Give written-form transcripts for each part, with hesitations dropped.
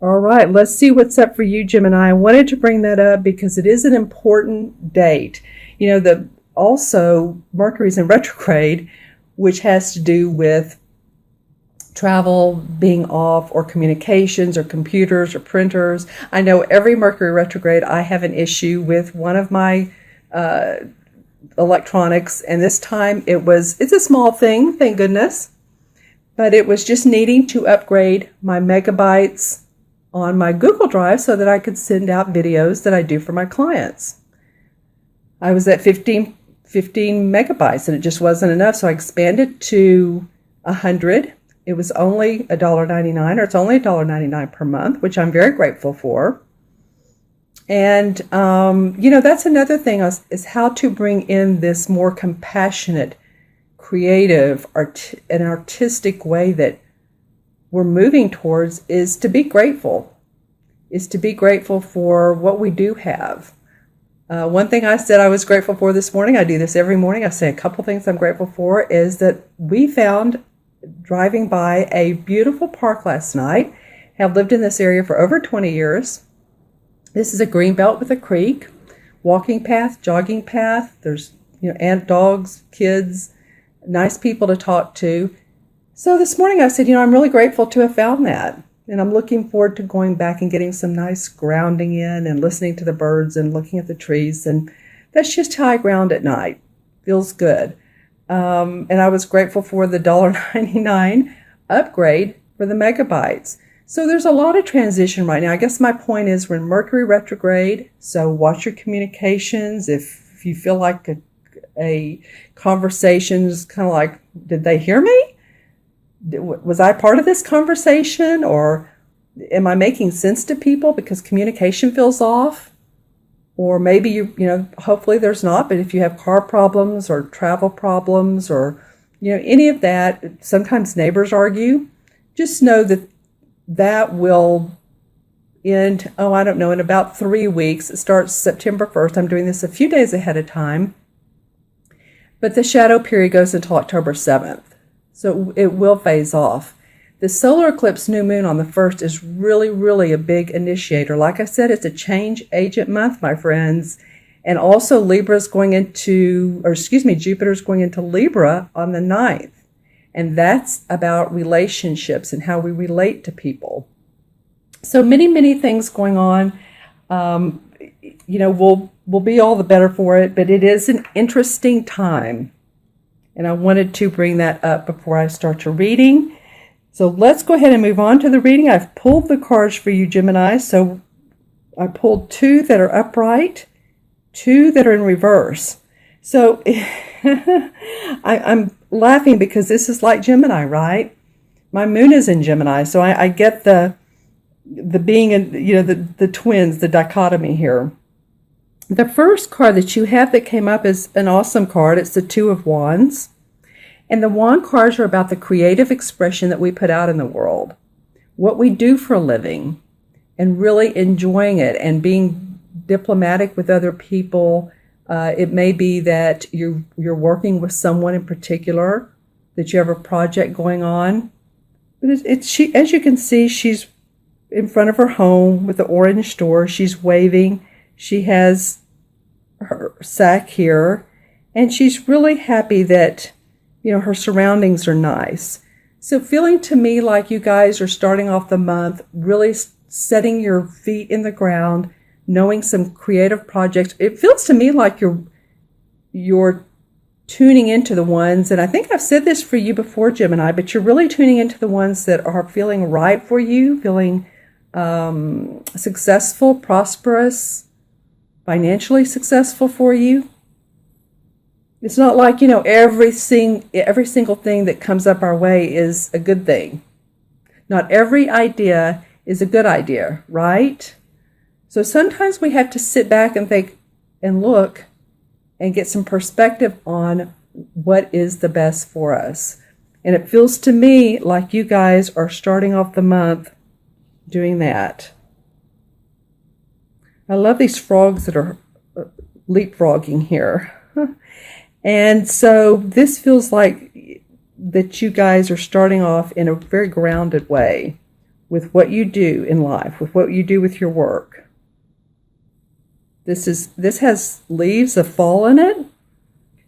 All right, let's see what's up for you, Gemini. I wanted to bring that up because it is an important date. The also Mercury's in retrograde, which has to do with travel being off or communications or computers or printers. I know every Mercury retrograde I have an issue with one of my electronics, and this time it's a small thing, thank goodness, but it was just needing to upgrade my megabytes on my Google Drive so that I could send out videos that I do for my clients. I was at 15 megabytes and it just wasn't enough, so I expanded to 100. It was only $1.99, or it's only $1.99 per month, which I'm very grateful for. And, that's another thing is how to bring in this more compassionate, creative, and artistic way that we're moving towards is to be grateful, for what we do have. One thing I said I was grateful for this morning, I do this every morning, I say a couple things I'm grateful for, is that we found, driving by a beautiful park last night, have lived in this area for over 20 years. This is a green belt with a creek, walking path, jogging path. There's, and dogs, kids, nice people to talk to. So this morning I said, I'm really grateful to have found that. And I'm looking forward to going back and getting some nice grounding in and listening to the birds and looking at the trees. And that's just how I ground at night. Feels good. And I was grateful for the $1.99 upgrade for the megabytes. So there's a lot of transition right now. I guess my point is we're in Mercury retrograde, so watch your communications. If you feel like a conversation is kind of like, did they hear me? Was I part of this conversation? Or am I making sense to people because communication feels off? Or maybe hopefully there's not, but if you have car problems or travel problems or, any of that, sometimes neighbors argue, just know that will end, in about 3 weeks. It starts September 1st. I'm doing this a few days ahead of time. But the shadow period goes until October 7th. So it will phase off. The solar eclipse new moon on the 1st is really, really a big initiator. Like I said, it's a change agent month, my friends. And also Jupiter's going into Libra on the 9th. And that's about relationships and how we relate to people. So many, many things going on. We'll be all the better for it, but it is an interesting time. And I wanted to bring that up before I start your reading. So let's go ahead and move on to the reading. I've pulled the cards for you, Gemini. So I pulled 2 that are upright, 2 that are in reverse. So I'm laughing because this is like Gemini, right? My moon is in Gemini, so I get the being in, the twins, the dichotomy here. The first card that you have that came up is an awesome card. It's the 2 of Wands. And the wand cards are about the creative expression that we put out in the world, what we do for a living, and really enjoying it and being diplomatic with other people. It may be that you're working with someone in particular, that you have a project going on. But she, as you can see, she's in front of her home with the orange door. She's waving. She has her sack here, and she's really happy that her surroundings are nice. So feeling to me like you guys are starting off the month, really setting your feet in the ground, knowing some creative projects. It feels to me like you're tuning into the ones, and I think I've said this for you before, Gemini, but you're really tuning into the ones that are feeling right for you, feeling successful, prosperous, financially successful for you. It's not like, every single thing that comes up our way is a good thing. Not every idea is a good idea, right? So sometimes we have to sit back and think and look and get some perspective on what is the best for us. And it feels to me like you guys are starting off the month doing that. I love these frogs that are leapfrogging here. And so this feels like that you guys are starting off in a very grounded way, with what you do in life, with what you do with your work. This has leaves of fall in it.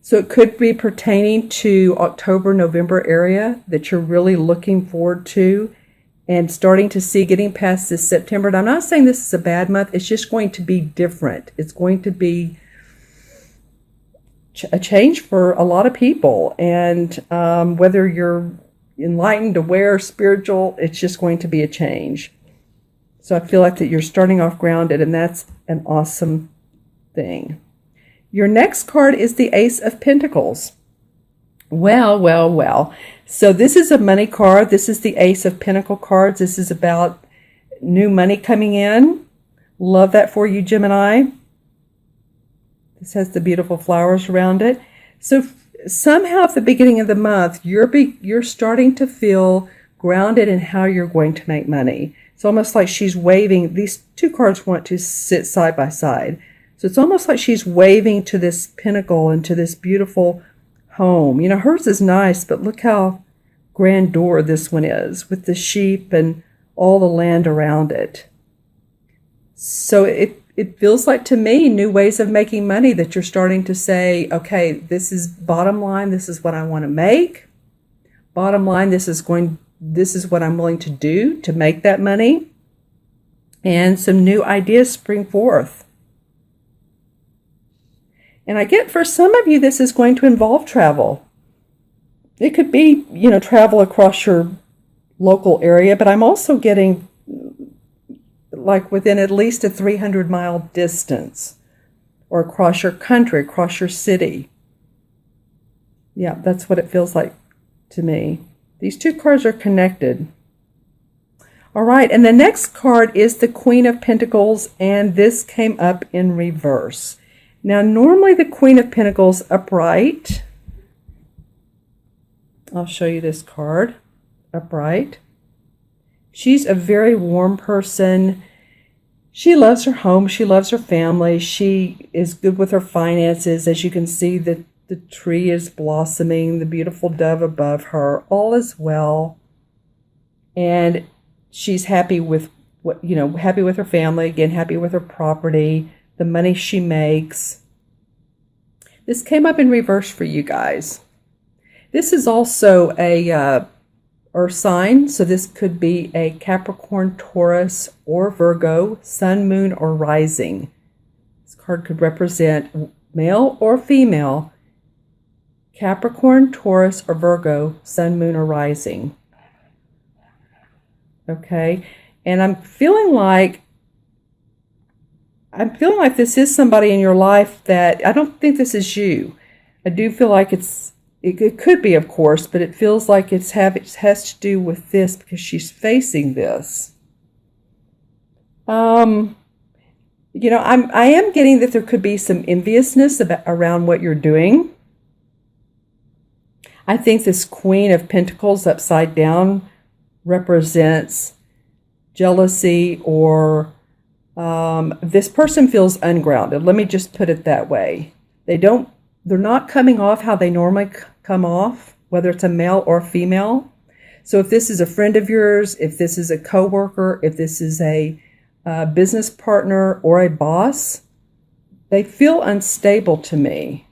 So it could be pertaining to October, November area that you're really looking forward to and starting to see getting past this September. And I'm not saying this is a bad month. It's just going to be different. It's going to be a change for a lot of people. And whether you're enlightened, aware, spiritual, it's just going to be a change. So I feel like that you're starting off grounded, and that's an awesome thing. Your next card is the Ace of Pentacles. Well, well, well. So this is a money card. This is the Ace of Pentacle cards. This is about new money coming in. Love that for you, Gemini. This has the beautiful flowers around it. So somehow at the beginning of the month, you're starting to feel grounded in how you're going to make money. It's almost like she's waving. These two cards want to sit side by side. So it's almost like she's waving to this pinnacle and to this beautiful home. You know, hers is nice, but look how grandeur this one is with the sheep and all the land around it. So it feels like to me new ways of making money that you're starting to say, okay, this is bottom line. This is what I want to make. Bottom line, this is what I'm willing to do to make that money. And some new ideas spring forth. And I get for some of you, this is going to involve travel. It could be, you know, travel across your local area, but I'm also getting like within at least a 300-mile distance or across your country, across your city. Yeah, that's what it feels like to me. These two cards are connected. All right, and the next card is the Queen of Pentacles, and this came up in reverse. Now, normally the Queen of Pentacles upright. I'll show you this card, upright. She's a very warm person. She loves her home. She loves her family. She is good with her finances. As you can see, the tree is blossoming, the beautiful dove above her. All is well. And she's happy with happy with her family, again, happy with her property, the money she makes. This came up in reverse for you guys. This is also a Earth sign, so this could be a Capricorn, Taurus, or Virgo, sun, moon, or rising. This card could represent male or female, Capricorn, Taurus, or Virgo, sun, moon, or rising. Okay, and I'm feeling like this is somebody in your life that I don't think this is you. I do feel like it could be, of course, but it feels like it has to do with this because she's facing this. I am getting that there could be some enviousness around what you're doing. I think this Queen of Pentacles upside down represents jealousy, or this person feels ungrounded. Let me just put it that way. They're not coming off how they normally come off, whether it's a male or female. So if this is a friend of yours, if this is a coworker, if this is a business partner or a boss, they feel unstable to me.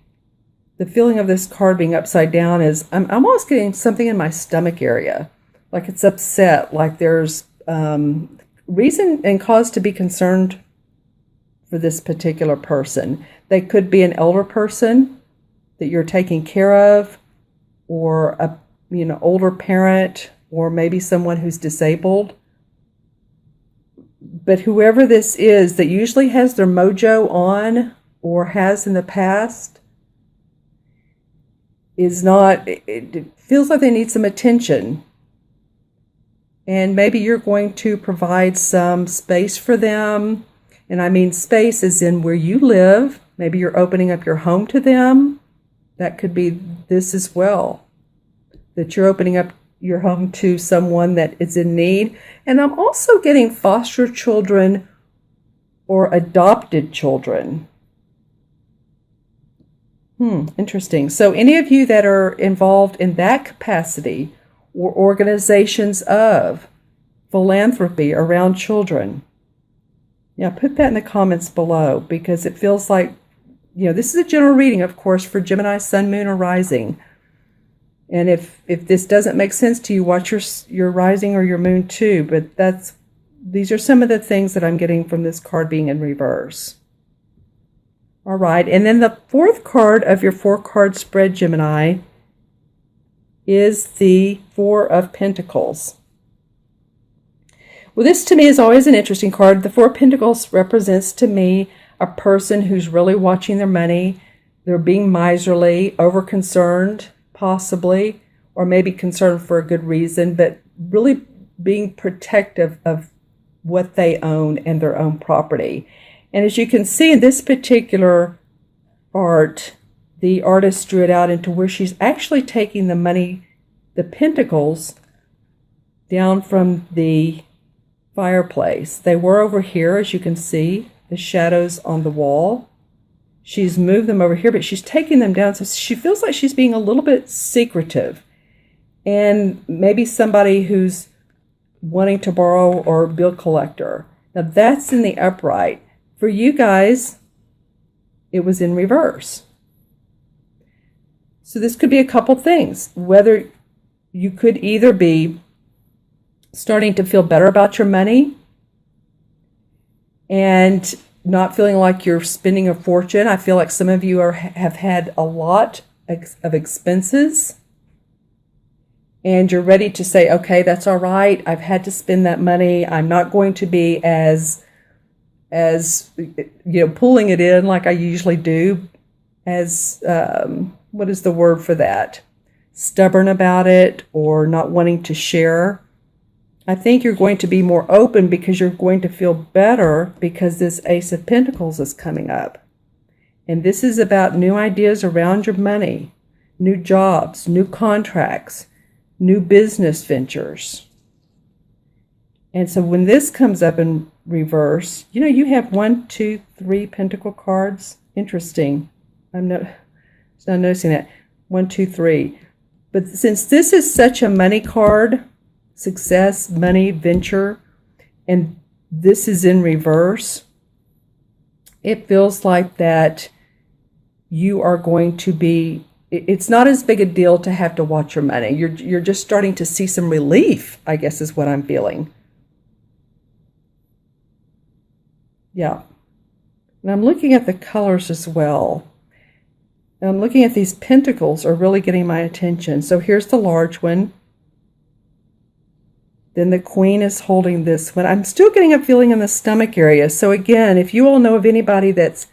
The feeling of this card being upside down is I'm almost getting something in my stomach area, like it's upset, like there's reason and cause to be concerned for this particular person. They could be an elder person that you're taking care of, or a older parent, or maybe someone who's disabled. But whoever this is that usually has their mojo on or has in the past is not, it feels like they need some attention. And maybe you're going to provide some space for them. And I mean space is in where you live. Maybe you're opening up your home to them. That could be this as well, that you're opening up your home to someone that is in need. And I'm also getting foster children or adopted children. Interesting. So any of you that are involved in that capacity, or organizations of philanthropy around children. Yeah, put that in the comments below, because it feels like, this is a general reading, of course, for Gemini, Sun, Moon, or Rising. And if this doesn't make sense to you, watch your Rising or your Moon too. But these are some of the things that I'm getting from this card being in reverse. All right, and then the fourth card of your 4-card spread, Gemini, is the Four of Pentacles. Well, this to me is always an interesting card. The Four of Pentacles represents to me a person who's really watching their money. They're being miserly, over-concerned, possibly, or maybe concerned for a good reason, but really being protective of what they own and their own property. And as you can see in this particular art, the artist drew it out into where she's actually taking the money, the pentacles, down from the fireplace. They were over here, as you can see, the shadows on the wall. She's moved them over here, but she's taking them down. So she feels like she's being a little bit secretive. And maybe somebody who's wanting to borrow or bill collector. Now that's in the upright. For you guys, it was in reverse. So this could be a couple things. Whether you could either be starting to feel better about your money and not feeling like you're spending a fortune. I feel like some of you have had a lot of expenses, and you're ready to say, okay, that's all right. I've had to spend that money. I'm not going to be as pulling it in like I usually do, as what is the word for that? Stubborn about it or not wanting to share. I think you're going to be more open because you're going to feel better because this Ace of Pentacles is coming up. And this is about new ideas around your money, new jobs, new contracts, new business ventures. And so when this comes up in reverse, you have 1, 2, 3 Pentacle cards. Interesting. I'm not noticing that. 1, 2, 3. But since this is such a money card, success, money, venture, and this is in reverse, it feels like that you are going to be, it's not as big a deal to have to watch your money. You're just starting to see some relief, I guess is what I'm feeling. Yeah. And I'm looking at the colors as well. And I'm looking at these pentacles are really getting my attention. So here's the large one. Then the Queen is holding this one. I'm still getting a feeling in the stomach area. So again, if you all know of anybody that's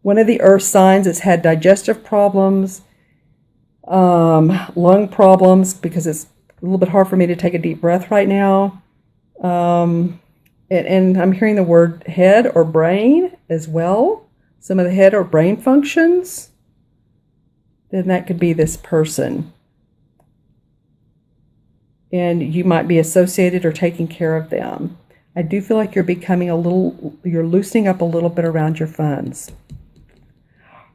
one of the earth signs that's had digestive problems, lung problems, because it's a little bit hard for me to take a deep breath right now. And I'm hearing the word head or brain as well. Some of the head or brain functions. Then that could be this person. And you might be associated or taking care of them. I do feel like you're becoming you're loosening up a little bit around your funds.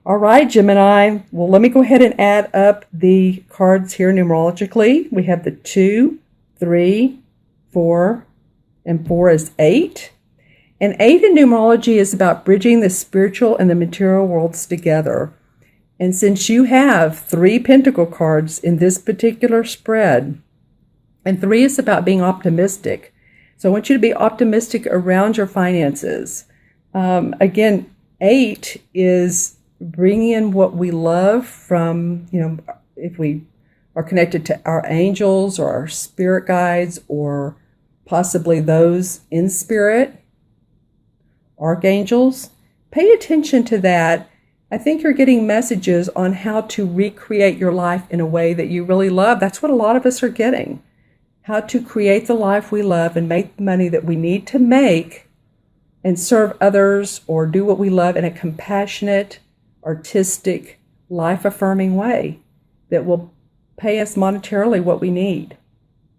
All right, Gemini. Well, let me go ahead and add up the cards here numerologically. We have the 2, 3, 4, and 4 is 8. And 8 in numerology is about bridging the spiritual and the material worlds together. And since you have 3 Pentacle cards in this particular spread, and 3 is about being optimistic. So I want you to be optimistic around your finances. Again, 8 is bringing in what we love from, if we are connected to our angels or our spirit guides or possibly those in spirit, archangels. Pay attention to that. I think you're getting messages on how to recreate your life in a way that you really love. That's what a lot of us are getting. How to create the life we love and make the money that we need to make and serve others or do what we love in a compassionate, artistic, life-affirming way that will pay us monetarily what we need.